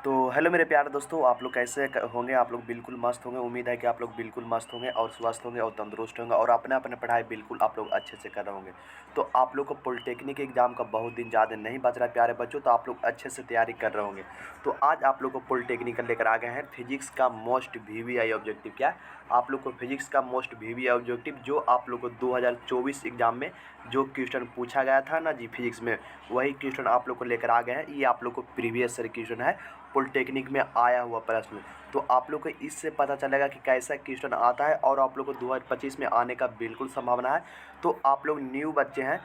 तो हेलो मेरे प्यारे दोस्तों, आप लोग कैसे होंगे। आप लोग बिल्कुल मस्त होंगे। उम्मीद है कि आप लोग बिल्कुल मस्त होंगे और स्वस्थ होंगे और तंदुरुस्त होंगे और अपने अपने पढ़ाई बिल्कुल आप लोग अच्छे से कर रहे होंगे। तो आप लोग को पॉलिटेक्निक एग्जाम का बहुत दिन ज़्यादा नहीं बच रहा है प्यारे बच्चों, तो आप लोग अच्छे से तैयारी कर रहे होंगे। तो आज आप लोग को पॉलिटेक्निक लेकर आ गए हैं फिजिक्स का मोस्ट VVI ऑब्जेक्टिव। क्या आप लोग को फिजिक्स का मोस्ट VVI ऑब्जेक्टिव जो आप लोग को 2024 एग्जाम में जो क्वेश्चन पूछा गया था ना जी फिजिक्स में, वही क्वेश्चन आप लोग को लेकर आ गए हैं। ये आप लोग को प्रीवियस ईयर क्वेश्चन है, पॉलिटेक्निक में आया हुआ प्रश्न। तो आप लोग को इससे पता चलेगा कि कैसा क्वेश्चन आता है और आप लोग को 2025 में आने का बिल्कुल संभावना है। तो आप लोग न्यू बच्चे हैं,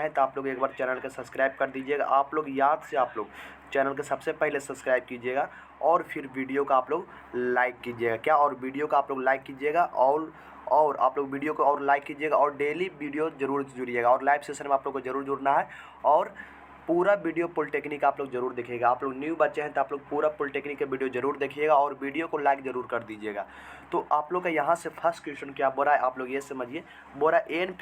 तो आप लोग एक बार चैनल को सब्सक्राइब कर दीजिएगा। आप लोग याद से आप लोग चैनल को सबसे पहले सब्सक्राइब कीजिएगा और फिर वीडियो का आप लोग लाइक कीजिएगा। क्या और वीडियो का आप लोग लाइक कीजिएगा और आप लोग वीडियो को और लाइक कीजिएगा और डेली वीडियो जरूर जुड़िएगा और लाइव सेशन में आप लोग को जरूर जुड़ना है और पूरा वीडियो पॉलिटेक्निक आप लोग जरूर देखिएगा। आप लोग न्यू बच्चे हैं तो आप लोग पूरा पॉलिटेक्निक का वीडियो जरूर देखिएगा और वीडियो को लाइक जरूर कर दीजिएगा। तो आप लोग का यहाँ से फर्स्ट क्वेश्चन क्या बोल रहा है आप लोग ये समझिए। बोल रहा है एन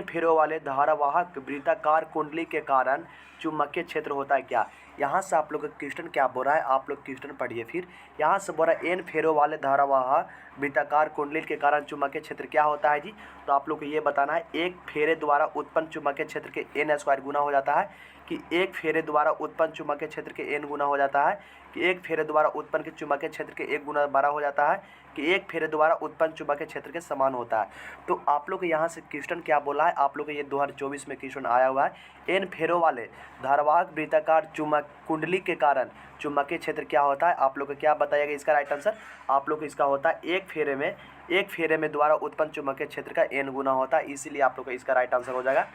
फेरो वाले धारावाहक वृत्ताकार कुंडली के कारण चुंबकीय क्षेत्र होता है क्या। यहाँ से आप लोग का क्वेश्चन क्या बोल रहा है, आप लोग क्वेश्चन पढ़िए। फिर यहाँ से बोल रहा है एन फेरो वाले धारावाहक वृत्ताकार कुंडली के कारण चुंबकीय क्षेत्र क्या होता है जी। तो आप लोग को ये बताना है एक फेरे द्वारा उत्पन्न चुंबकीय क्षेत्र के n² गुना हो जाता है कि एक फेरे द्वारा उत्पन्न चुंबकीय क्षेत्र के n गुना हो जाता है कि एक फेरे द्वारा उत्पन्न के चुंबकीय क्षेत्र के 1 गुना 12 हो जाता है कि एक फेरे द्वारा उत्पन्न चुंबकीय क्षेत्र के समान होता है। तो आप लोग यहाँ से क्वेश्चन क्या बोला है, आप लोग को ये 2024 में क्वेश्चन आया हुआ है। एन फेरों वाले धारावाहक वृत्ताकार चुंबक कुंडली के कारण चुंबकीय क्षेत्र क्या होता है। आप लोग को क्या बताइएगा इसका राइट आंसर। आप लोग को इसका होता है एक फेरे में द्वारा उत्पन्न चुंबकीय क्षेत्र का n गुना होता है, इसीलिए आप लोग का इसका राइट आंसर हो जाएगा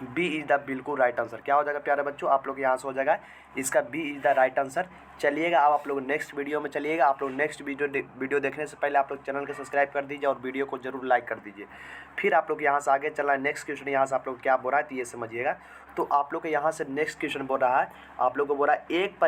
बी इज द बिल्कुल राइट आंसर। क्या हो जाएगा प्यारे बच्चों, आप लोग यहाँ से हो जाएगा इसका B is the right answer. चलिएगा अब आप लोग नेक्स्ट वीडियो में चलिएगा। आप लोग नेक्स्ट वीडियो देखने से पहले आप लोग चैनल को सब्सक्राइब कर दीजिए और वीडियो को जरूर लाइक कर दीजिए। फिर आप लोग यहाँ से आगे चलना है। नेक्स्ट क्वेश्चन यहाँ से आप लोग क्या बोल रहा है तो ये समझिएगा। तो आप लोग को यहाँ से नेक्स्ट क्वेश्चन बोल रहा है, आप लोग को बोल रहा है एक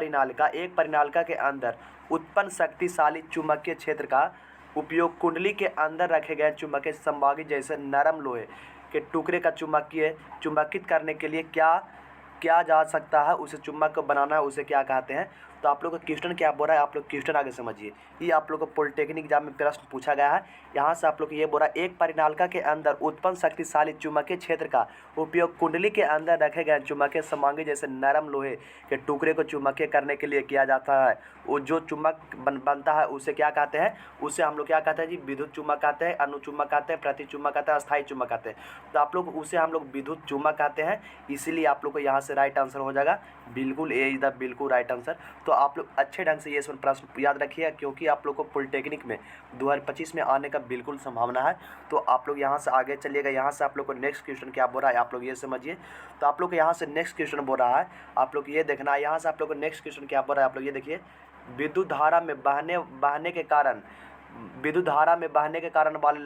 परिनालिका के अंदर उत्पन्न शक्तिशाली चुंबकीय क्षेत्र का उपयोग कुंडली के अंदर रखे गए चुंबकीय संभागी जैसे नरम लोहे के टुकड़े का चुंबकित करने के लिए क्या जा सकता है, उसे चुंबक को बनाना है, उसे क्या कहते हैं। तो आप लोग का क्वेश्चन क्या बोल रहा है, आप लोग क्वेश्चन आगे समझिए। ये आप लोग को पॉलिटेक्निक एग्जाम में प्रश्न पूछा गया है। यहाँ से आप लोग को ये बोल रहा है एक परिनालिका के अंदर उत्पन्न शक्तिशाली चुंबकीय क्षेत्र का उपयोग कुंडली के अंदर रखे गए चुंबकीय संभागी जैसे नरम लोहे के टुकड़े को चुंबकीय करने के लिए किया जाता है। वो जो चुंबक बनता है उसे क्या कहते हैं, उसे हम लोग क्या कहते हैं जी, विद्युत चुंबक कहते हैं, अनुचुंबक कहते हैं, प्रति चुंबक कहते हैं, अस्थायी चुंबक कहते हैं। तो आप लोग उसे हम लोग विद्युत चुंबक कहते हैं, इसीलिए आप लोग को यहाँ से राइट आंसर हो जाएगा बिल्कुल ए इज द बिल्कुल राइट आंसर। तो आप लोग अच्छे ढंग से ये सब प्रश्न याद रखिएगा क्योंकि आप लोग को पॉलिटेक्निक में 2025 में आने का बिल्कुल संभावना है। तो आप लोग यहाँ से आगे चलिएगा। यहाँ से आप लोग को नेक्स्ट क्वेश्चन क्या बोल रहा है आप लोग ये समझिए। तो आप लोग को यहाँ से नेक्स्ट क्वेश्चन बोल रहा है, आप लोग ये देखना है। यहाँ से आप लोग को नेक्स्ट क्वेश्चन क्या बोल रहा है आप लोग ये देखिए। विद्युत धारा में बहने के कारण वाले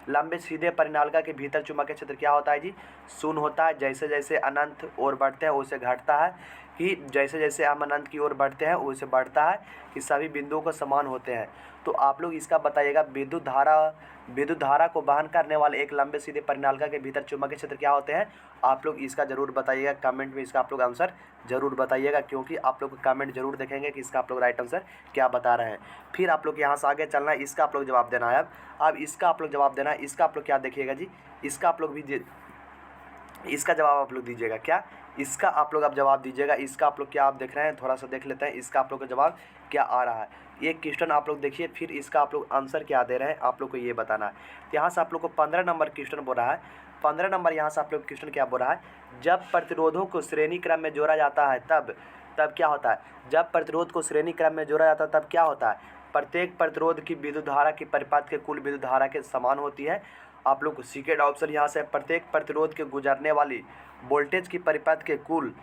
लंबे सीधे परिनालिका के भीतर चुंबकीय क्षेत्र क्या होता है जी, शून्य होता है। जैसे जैसे अनंत ओर बढ़ते हैं वैसे घटता है, कि जैसे जैसे हम अनंत की ओर बढ़ते हैं वैसे बढ़ता है, कि सभी बिंदुओं को समान होते हैं। तो आप लोग इसका बताइएगा विद्युत धारा को वहन करने वाले एक लंबे सीधे परिनालिका के भीतर चुंबकीय क्षेत्र क्या होते हैं। आप लोग इसका जरूर बताइएगा कमेंट में, इसका आप लोग आंसर जरूर बताइएगा क्योंकि आप लोग कमेंट जरूर देखेंगे कि इसका आप लोग राइट आंसर क्या बता रहे हैं। फिर आप लोग यहाँ से आगे चलना है, इसका आप लोग जवाब देना है। अब इसका आप लोग जवाब देना है। इसका आप लोग क्या देखिएगा जी, इसका आप लोग भी इसका जवाब आप लोग दीजिएगा। क्या इसका आप लोग अब जवाब दीजिएगा। इसका आप लोग क्या आप देख रहे हैं, थोड़ा सा देख लेते हैं इसका आप लोग का जवाब क्या आ रहा है। ये क्वेश्चन आप लोग देखिए, फिर इसका आप लोग आंसर क्या दे रहे हैं आप लोग को ये बताना है। तो यहाँ से आप लोग को 15 नंबर क्वेश्चन बोल रहा है। 15 नंबर यहाँ से आप लोग क्वेश्चन क्या बोल रहा है, जब प्रतिरोधों को श्रेणी क्रम में जोड़ा जाता है तब क्या होता है। जब प्रतिरोध को श्रेणी क्रम में जोड़ा जाता है तब क्या होता है, प्रत्येक प्रतिरोध की विद्युत धारा की परिपात के कुल विद्युत धारा के समान होती है। आप लोग को सीक्रेट ऑप्शन यहाँ से प्रत्येक प्रतिरोध के गुजरने वाली वोल्टेज की परिपात के कुल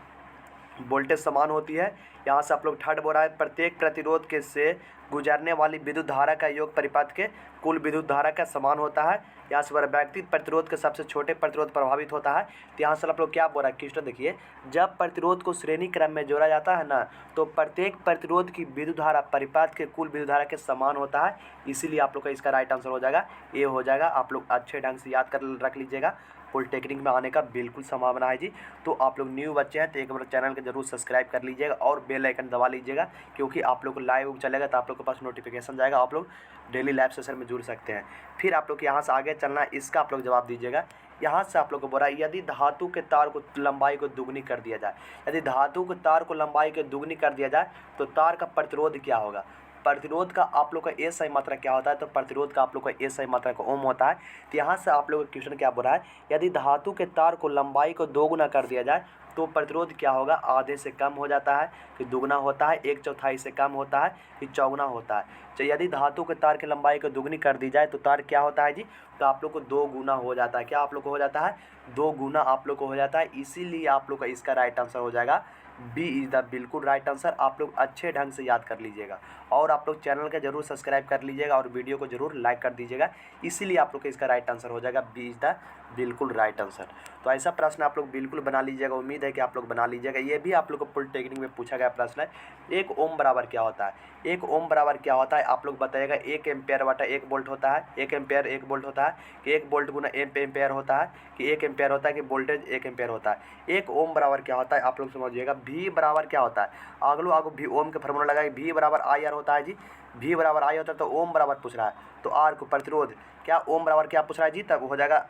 वोल्टेज समान होती है। यहाँ से आप लोग थर्ड बोल रहा है प्रत्येक प्रतिरोध के से गुजरने वाली विद्युत धारा का योग परिपात के कुल विद्युत धारा का समान होता है। यहाँ से व्यक्तिगत प्रतिरोध के सबसे छोटे प्रतिरोध प्रभावित होता है। तो यहाँ से आप लोग क्या बोल रहा है क्वेश्चन देखिए, जब प्रतिरोध को श्रेणी क्रम में जोड़ा जाता है ना तो प्रत्येक प्रतिरोध की विद्युत धारा परिपात के कुल विद्युत धारा के समान होता है, इसीलिए आप लोग का इसका राइट आंसर हो जाएगा ए हो जाएगा। आप लोग अच्छे ढंग से याद कर रख लीजिएगा। पॉलिटेक्निक में आने का बिल्कुल संभावना है जी। तो आप लोग न्यू बच्चे हैं तो एक बार चैनल को जरूर सब्सक्राइब कर लीजिएगा और बेल आइकन दबा लीजिएगा, क्योंकि आप लोग को लाइव चलेगा तो आप लोग के पास नोटिफिकेशन जाएगा, आप लोग डेली लाइव सेशन में जुड़ सकते हैं। फिर आप लोग यहाँ से आगे चलना है, इसका आप लोग जवाब दीजिएगा। यहाँ से आप लोग को बोला यदि धातु के तार को लंबाई को दुगनी कर दिया जाए, यदि धातु के तार को लंबाई को दुगनी कर दिया जाए तो तार का प्रतिरोध क्या होगा। प्रतिरोध का आप लोग का एसआई मात्रा क्या होता है, तो प्रतिरोध का आप लोग का एसआई मात्रा का ओम होता है। तो यहाँ से आप लोग का क्वेश्चन क्या बोल रहा है, यदि धातु के तार को लंबाई को दोगुना कर दिया जाए तो प्रतिरोध क्या होगा, आधे से कम हो जाता है कि दुगना होता है, 1/4 से कम होता है कि चौगुना होता है। तो यदि धातु के तार की लंबाई को दुगनी कर दी जाए तो तार क्या होता है जी, तो आप लोग को 2 गुना हो जाता है। क्या आप लोग को हो जाता है, 2 गुना आप लोग को हो जाता है। इसीलिए आप लोग का इसका राइट आंसर हो जाएगा बी इज़ द बिल्कुल राइट आंसर। आप लोग अच्छे ढंग से याद कर लीजिएगा और आप लोग चैनल का जरूर सब्सक्राइब कर लीजिएगा और वीडियो को जरूर लाइक कर दीजिएगा। इसीलिए आप लोग का इसका राइट आंसर हो जाएगा बी इज़ द बिल्कुल राइट आंसर। तो ऐसा प्रश्न आप लोग बिल्कुल बना लीजिएगा, उम्मीद है कि आप लोग बना लीजिएगा। ये भी आप लोग को पॉलिटेक्निक में पूछा गया प्रश्न है। 1 ओम बराबर क्या होता है, 1 ओम बराबर क्या होता है आप लोग बताइएगा। 1 एम्पेयर बटा 1 वोल्ट होता है, 1 एम्पेयर 1 वोल्ट होता है कि 1 वोल्ट गुना एम्पेयर होता है कि 1 एम्पेयर होता है कि वोल्टेज 1 एम्पेयर होता है। 1 ओम बराबर क्या होता है आप लोग समझिएगा। भी बराबर क्या होता है, आगो भी ओम के फॉर्मूला लगाए, भी बराबर आई आर होता है जी। भी बराबर आई होता है तो ओम बराबर पूछ रहा है, तो आर को प्रतिरोध क्या ओम बराबर क्या पूछ रहा है जी, तब हो जाएगा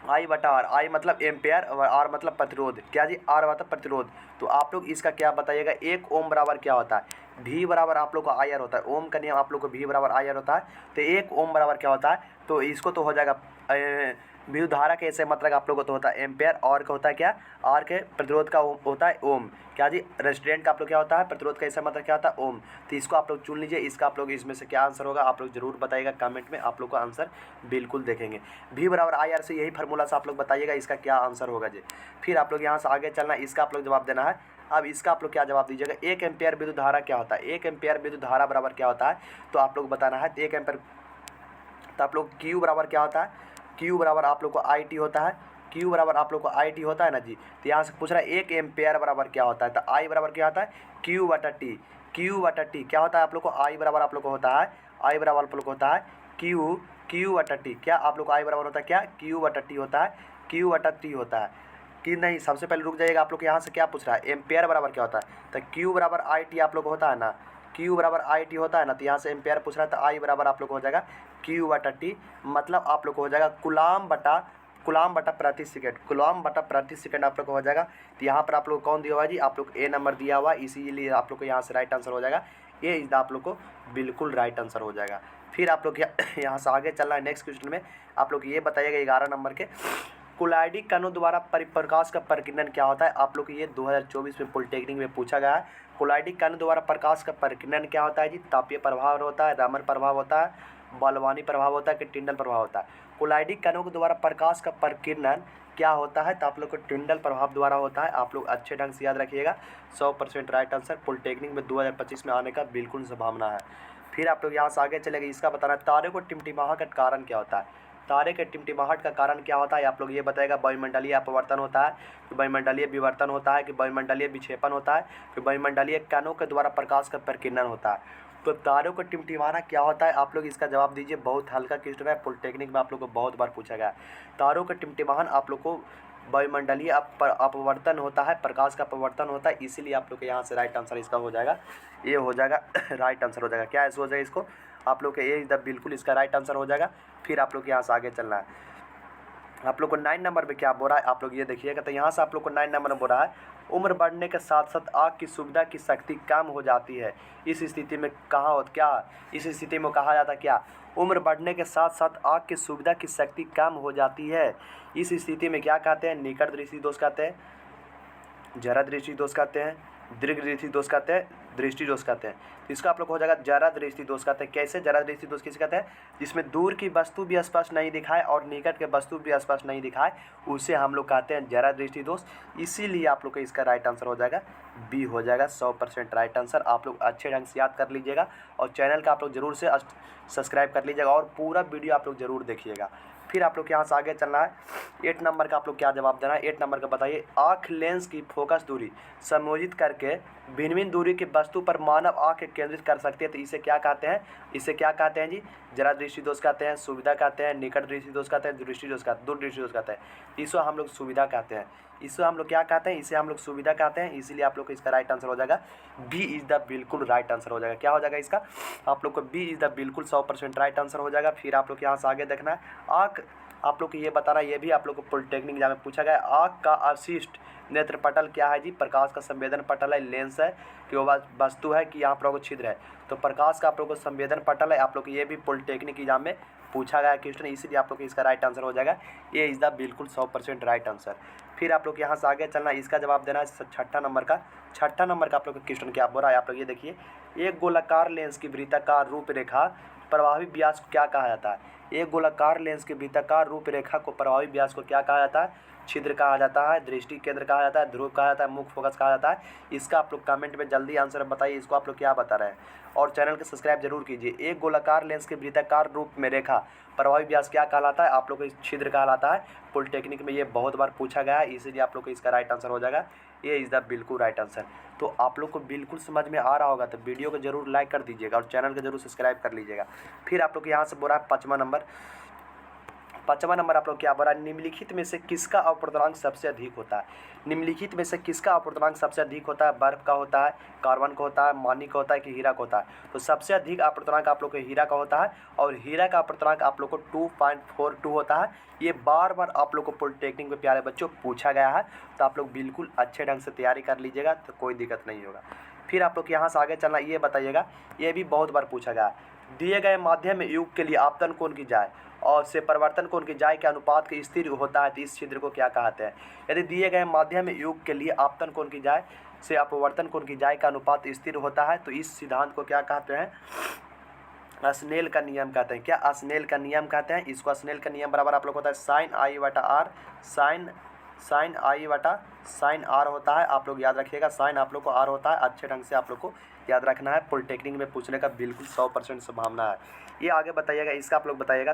आई बटा आर। आई मतलब एम्पेयर और आर मतलब प्रतिरोध। क्या जी, आर मतलब प्रतिरोध। तो आप लोग इसका क्या बताइएगा, 1 ओम बराबर क्या होता है। भी बराबर आप लोग को आई आर होता है, ओम का नियम आप लोग को भी बराबर आई आर होता है। तो 1 ओम बराबर क्या होता है, तो इसको तो हो जाएगा विद्युत धारा के ऐसे मतलब आप लोग को तो होता है एम्पेयर, और का होता है क्या, आर के प्रतिरोध का होता है ओम। क्या जी, रेजिस्टेंस का आप लोग क्या होता है, प्रतिरोध का ऐसा मतलब क्या होता है ओम। तो इसको आप लोग चुन लीजिए। इसका आप लोग इसमें से क्या आंसर होगा आप लोग जरूर बताइएगा कमेंट में, आप लोग को आंसर बिल्कुल देखेंगे। भी बराबर आई आर से यही फार्मूला से आप लोग बताइएगा इसका क्या आंसर होगा जी। फिर आप लोग यहाँ से आगे चलना, इसका आप लोग जवाब देना है। अब इसका आप लोग क्या जवाब दीजिएगा, 1 एम्पेयर विद्युत धारा क्या होता है। 1 एम्पेयर विद्युत धारा बराबर क्या होता है, तो आप लोग बताना है 1 एम्पेयर। तो आप लोग क्यू बराबर क्या होता है, क्यू बराबर आप लोग को आई टी होता है। क्यू बराबर आप लोग को आई टी होता है ना जी। तो यहाँ से पूछ रहा है 1 एम्पेयर बराबर क्या होता है, तो आई बराबर क्या होता है, क्यू बटा टी। क्यू बटा टी क्या होता है आप लोग को, आई बराबर आप लोग को होता है, आई बराबर आप लोग को होता है क्यू बटा टी। क्या आप लोग को आई बराबर होता है क्या, क्यू बटा टी होता है, क्यू बटा टी होता है कि नहीं। सबसे पहले रुक जाइएगा, आप लोग यहाँ से क्या पूछ रहा है, एम्पेयर बराबर क्या होता है। तो क्यू बराबर आई टी आप लोग को होता है ना, क्यू बराबर आई टी होता है ना। तो यहाँ से एम्पेयर पूछ रहा है, तो आई बराबर आप लोग को हो जाएगा क्यू बटा टी, मतलब आप लोग को हो जाएगा कुलाम बटा प्रति सेकंड। कुलाम बटा प्रति सेकंड आप लोग को हो जाएगा। तो यहाँ पर आप लोग कौन दिया हुआ है जी, आप लोग ए नंबर दिया हुआ, इसीलिए आप लोग को यहाँ से राइट आंसर हो जाएगा ए इज द आप लोग को बिल्कुल राइट आंसर हो जाएगा। फिर आप लोग यहाँ से आगे चलना है नेक्स्ट क्वेश्चन में। आप लोग ये बताइएगा 11 नंबर के, कुलाइडिक कणों द्वारा परिप्रकाश का प्रकीर्णन क्या होता है। आप लोग ये 2024 में पॉलिटेक्निक में पूछा गया है। कुलाइडिक कणों द्वारा प्रकाश का प्रकीर्णन क्या होता है जी, तापीय प्रभाव होता है, रामन प्रभाव होता है, बलवानी प्रभाव होता है कि टिंडल प्रभाव होता है। कुलाइडिक कणों के द्वारा प्रकाश का प्रकीर्णन क्या होता है, तो आप लोग को टिंडल प्रभाव द्वारा होता है। आप लोग अच्छे ढंग से याद रखिएगा, 100% राइट आंसर पॉलिटेक्निक में 2025 में आने का बिल्कुल संभावना है। फिर आप लोग यहाँ से आगे चलेंगे, इसका बताना है तारे को टिमटिमाहट का कारण क्या होता है। तारे के टिमटिमाहट का कारण क्या होता है आप लोग ये बताएगा। वायुमंडलीय अपवर्तन होता है कि वायुमंडलीय विवर्तन होता है कि वायुमंडलीय विक्षेपण होता है कि वायुमंडलीय कणों के द्वारा प्रकाश का प्रकीर्णन होता है। तो तारों को टिमटिमाना क्या होता है आप लोग इसका जवाब दीजिए। बहुत हल्का क्वेश्चन है, पॉलिटेक्निक में आप लोग को बहुत बार पूछा गया है। तारों का टिमटिमाहन आप लोग को वायुमंडलीय अपवर्तन होता है, प्रकाश का अपवर्तन होता है, इसीलिए आप लोग के यहाँ से राइट आंसर इसका हो जाएगा, ये हो जाएगा राइट आंसर हो जाएगा। क्या ऐसा हो जाएगा इसको आप लोग के ये बिल्कुल इसका राइट आंसर हो जाएगा। फिर आप लोग यहाँ से आगे चलना है। आप लोग को 9 नंबर पे क्या बोल रहा है आप लोग ये देखिएगा। तो यहाँ से आप लोग को 9 नंबर में बोल रहा है, उम्र बढ़ने के साथ साथ आग की सुविधा की शक्ति कम हो जाती है। इस स्थिति में इस स्थिति में कहा जाता है क्या, उम्र बढ़ने के साथ साथ आग की सुविधा की शक्ति कम हो जाती है। इस स्थिति में क्या कहते हैं, निकट दृष्टि दोष कहते हैं, जरा दृष्टि दोष कहते हैं, दीर्घ दृष्टि दोष कहते हैं, दृष्टि दोष कहते हैं। तो इसका आप लोग हो जाएगा जरा दृष्टि दोष कहते हैं। कैसे जरा दृष्टि दोष किसे कहते हैं, जिसमें दूर की वस्तु भी स्पष्ट नहीं दिखाए और निकट के वस्तु भी स्पष्ट नहीं दिखाए, उसे हम लोग कहते हैं जरा दृष्टि दोष। इसीलिए आप लोग का इसका राइट आंसर हो जाएगा बी हो जाएगा 100% राइट आंसर। आप लोग अच्छे ढंग से याद कर लीजिएगा और चैनल का आप लोग जरूर से सब्सक्राइब कर लीजिएगा और पूरा वीडियो आप लोग जरूर देखिएगा। फिर आप लोग यहाँ से आगे चलना है। 8 नंबर का आप लोग क्या जवाब देना है। 8 नंबर का बताइए, आँख लेंस की फोकस दूरी समायोजित करके भिन्न भिन्न दूरी की वस्तु पर मानव आँख केंद्रित कर सकती है, तो इसे क्या कहते हैं? इसे क्या कहते हैं जी? जरा दृष्टि दोष कहते हैं, सुविधा कहते हैं, निकट दृष्टि दोष कहते हैं, दृष्टि दोष कहते हैं, दूरदृष्टि दोष कहते हैं। इसे हम लोग सुविधा कहते हैं। इसे हम लोग क्या कहते हैं? इसे हम लोग सुविधा कहते हैं। इसीलिए आप लोग को इसका राइट आंसर हो जाएगा बी इज द बिल्कुल राइट आंसर हो जाएगा। क्या हो जाएगा इसका? आप लोग को बी इज द बिल्कुल 100% राइट आंसर हो जाएगा। फिर आप लोग यहाँ से आगे देखना है, आँख आप लोग को ये बताना, ये भी आप लोग को पॉलिटेक्निक एग्जाम में पूछा गया है। आँख का अवशिष्ट नेत्रपटल क्या है जी? प्रकाश का संवेदन पटल है, लेंस है कि वो वस्तु है कि यहाँ पर छिद्र है? तो प्रकाश का आप लोग को संवेदन पटल है। आप लोग को ये भी पॉलिटेक्निक एग्जाम में पूछा गया क्वेश्चन, इसीलिए आप लोग को इसका राइट आंसर हो जाएगा ये इज़ द बिल्कुल 100% राइट आंसर। फिर आप लोग यहाँ से आगे चलना, इसका जवाब देना है 6ठा नंबर का। 6ठा नंबर का आप लोग का क्वेश्चन क्या बोल रहा है? आप लोग ये देखिए, एक गोलाकार लेंस की वृत्ताकार रूपरेखा प्रभावी व्यास को क्या कहा जाता है? एक गोलाकार लेंस की वृत्ताकार रूपरेखा को प्रभावी व्यास को क्या कहा जाता है? छिद्र कहा जाता है, दृष्टि केंद्र कहा जाता है, ध्रुव कहा जाता है, मुख्य फोकस कहा जाता है। इसका आप लोग कमेंट में जल्दी आंसर बताइए, इसको आप लोग क्या बता रहे हैं। और चैनल को सब्सक्राइब जरूर कीजिए। एक गोलाकार लेंस के वृत्ताकार रूप में रेखा प्रभावी व्यास क्या कहलाता है? आप लोग को छिद्र कहलाता है। पॉलिटेक्निक में ये बहुत बार पूछा गया है, इसीलिए आप लोग को इसका राइट आंसर हो जाएगा ये इज़ द बिल्कुल राइट आंसर। तो आप लोग को बिल्कुल समझ में आ रहा होगा तो वीडियो को जरूर लाइक कर दीजिएगा और चैनल को जरूर सब्सक्राइब कर लीजिएगा। फिर आप लोग यहाँ से बोल रहा है 5वां नंबर। 5वां नंबर आप लोग क्या बोल रहा है? निम्नलिखित में से किसका अपवर्तनांक सबसे अधिक होता है? निम्नलिखित में से किसका अपवर्तनांक सबसे अधिक होता है? बर्फ का होता है, कार्बन का होता है, मानी का होता है कि हीरा का होता है? तो सबसे अधिक अपवर्तनांक आप लोग को हीरा का होता है और हीरा का अपवर्तनांक आप लोग को 2.42 होता है। ये बार बार आप लोग को पॉलिटेक्निक में प्यारे बच्चों पूछा गया है, तो आप लोग बिल्कुल अच्छे ढंग से तैयारी कर लीजिएगा तो कोई दिक्कत नहीं होगा। फिर आप लोग यहाँ से आगे चलना, ये बताइएगा, ये भी बहुत बार पूछा गया है, दिए गए माध्यम में युग के लिए आपतन कोण की जाए और से परिवर्तन कोण की जाए के अनुपात के स्थिर होता है, तो इस छिद्र को क्या कहते हैं? यदि दिए गए माध्यम में युग के लिए आपतन कोण की जाए से अपवर्तन कोण की जाए का अनुपात स्थिर होता है, तो इस सिद्धांत को क्या कहते हैं? स्नेल का नियम कहते हैं। क्या? स्नेल का नियम कहते हैं। इसको स्नेल का नियम बराबर आप लोग होता है साइन आई बटा आर, साइन आई बटा साइन आर होता है। आप लोग याद रखिएगा, साइन आप लोग को आर होता है। अच्छे ढंग से आप लोग को याद रखना है, पॉलिटेक्निक में पूछने का बिल्कुल 100% संभावना है। ये आगे बताइएगा, इसका आप लोग बताइएगा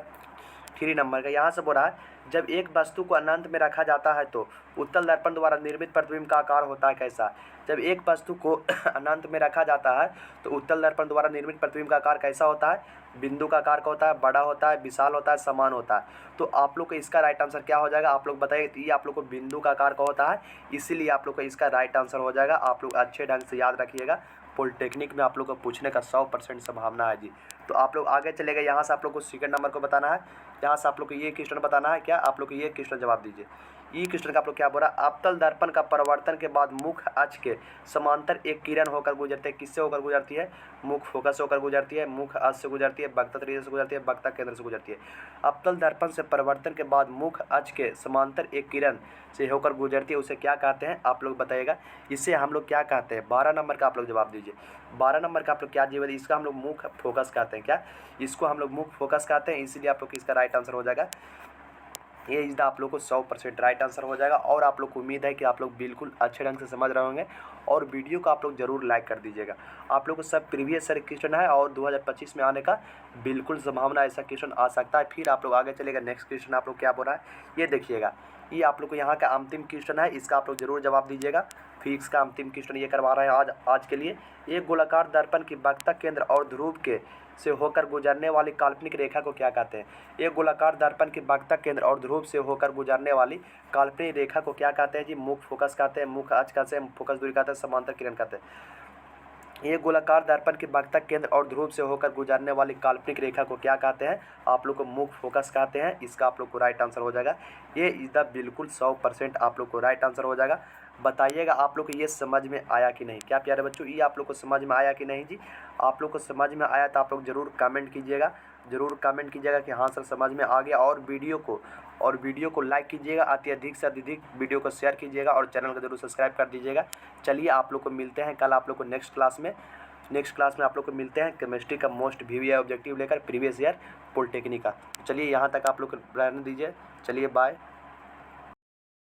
3 नंबर का। यहाँ से बोल रहा है, जब एक वस्तु को अनंत में रखा जाता है तो उत्तल दर्पण द्वारा निर्मित प्रतिबिंब का आकार होता है कैसा? जब एक वस्तु को अनंत में रखा जाता है तो उत्तल दर्पण द्वारा निर्मित प्रतिबिंब का आकार कैसा होता है? बिंदु का आकार का होता है, बड़ा होता है, विशाल होता है, समान होता है। तो आप लोग को इसका राइट आंसर क्या हो जाएगा? आप लोग बताइए। तो ये आप लोग को बिंदु का आकार का होता है, इसीलिए आप लोग को इसका राइट आंसर हो जाएगा। आप लोग अच्छे ढंग से याद रखिएगा, पॉलिटेक्निक में आप लोग को पूछने का 100% संभावना है जी। तो आप लोग आगे चले गए, यहाँ से आप लोग को सेकंड नंबर को बताना है। यहाँ से आप लोग को ये क्वेश्चन बताना है। क्या? आप लोग को ये क्वेश्चन जवाब दीजिए। ये क्वेश्चन का आप लोग क्या बोल रहा है? अवतल दर्पण का परिवर्तन के बाद मुख्य अक्ष के समांतर एक किरण होकर गुजरती है। किससे होकर गुजरती है? मुख्य फोकस से होकर गुजरती है, मुख्य अक्ष से गुजरती है, वक्ता त्रिज्या से गुजरती है, वक्ता केंद्र से गुजरती है। अवतल दर्पण से परिवर्तन के बाद मुख्य अक्ष के समांतर एक किरण से होकर गुजरती है, उसे क्या कहते हैं? आप लोग बताइएगा। इसे हम लोग क्या कहते हैं? 12 नंबर का आप लोग जवाब दीजिए। 12 नंबर का आप लोग क्या जवाब? इसका हम लोग मुख्य फोकस कहते हैं। क्या? इसको हम लोग मुख्य फोकस कहते हैं, इसीलिए आप लोग इसका राइट आंसर हो जाएगा ये इस आप लोग को 100% राइट आंसर हो जाएगा। और आप लोग को उम्मीद है कि आप लोग बिल्कुल अच्छे ढंग से समझ रहे होंगे और वीडियो को आप लोग जरूर लाइक कर दीजिएगा। आप लोग को सब प्रीवियस सर क्वेश्चन है और 2025 में आने का बिल्कुल संभावना, ऐसा क्वेश्चन आ सकता है। फिर आप लोग आगे चलेगा, नेक्स्ट क्वेश्चन आप लोग क्या बोल रहा है ये देखिएगा। ये आप लोग को यहाँ का अंतिम क्वेश्चन है, इसका आप लोग जरूर जवाब दीजिएगा। फिजिक्स का अंतिम क्वेश्चन ये करवा रहे हैं आज के लिए। एक गोलाकार दर्पण की वक्ता केंद्र और ध्रुव के से होकर गुजरने वाली काल्पनिक रेखा को क्या कहते हैं? एक गोलाकार दर्पण की वक्ता केंद्र और ध्रुव से होकर गुजरने वाली काल्पनिक रेखा को क्या कहते हैं जी? मुख्य फोकस कहते हैं, मुख्य अक्ष कहते हैं, फोकस दूरी कहते हैं, समांतर किरण कहते हैं। एक गोलाकार दर्पण की वक्ता केंद्र और ध्रुव से होकर गुजरने वाली काल्पनिक रेखा को क्या कहते हैं? आप लोग को मुख्य फोकस कहते हैं। इसका आप लोग को राइट आंसर हो जाएगा ये इस द बिल्कुल 100% आप लोग को राइट आंसर हो जाएगा। बताइएगा आप लोग को ये समझ में आया कि नहीं? क्या प्यारे बच्चों, ये आप लोग को समझ में आया कि नहीं जी? आप लोग को समझ में आया तो आप लोग ज़रूर कमेंट कीजिएगा, ज़रूर कमेंट कीजिएगा कि हाँ सर समझ में आ गया। और वीडियो को लाइक कीजिएगा, अत्यधिक से अधिक वीडियो को शेयर कीजिएगा और चैनल को जरूर सब्सक्राइब कर दीजिएगा। चलिए आप लोग को मिलते हैं कल आप लोग को नेक्स्ट क्लास में आप लोग को मिलते हैं केमिस्ट्री का मोस्ट VVI ऑब्जेक्टिव लेकर प्रीवियस ईयर पॉलिटेक्निक का। चलिए यहाँ तक आप लोग को रहने दीजिए। चलिए बाय।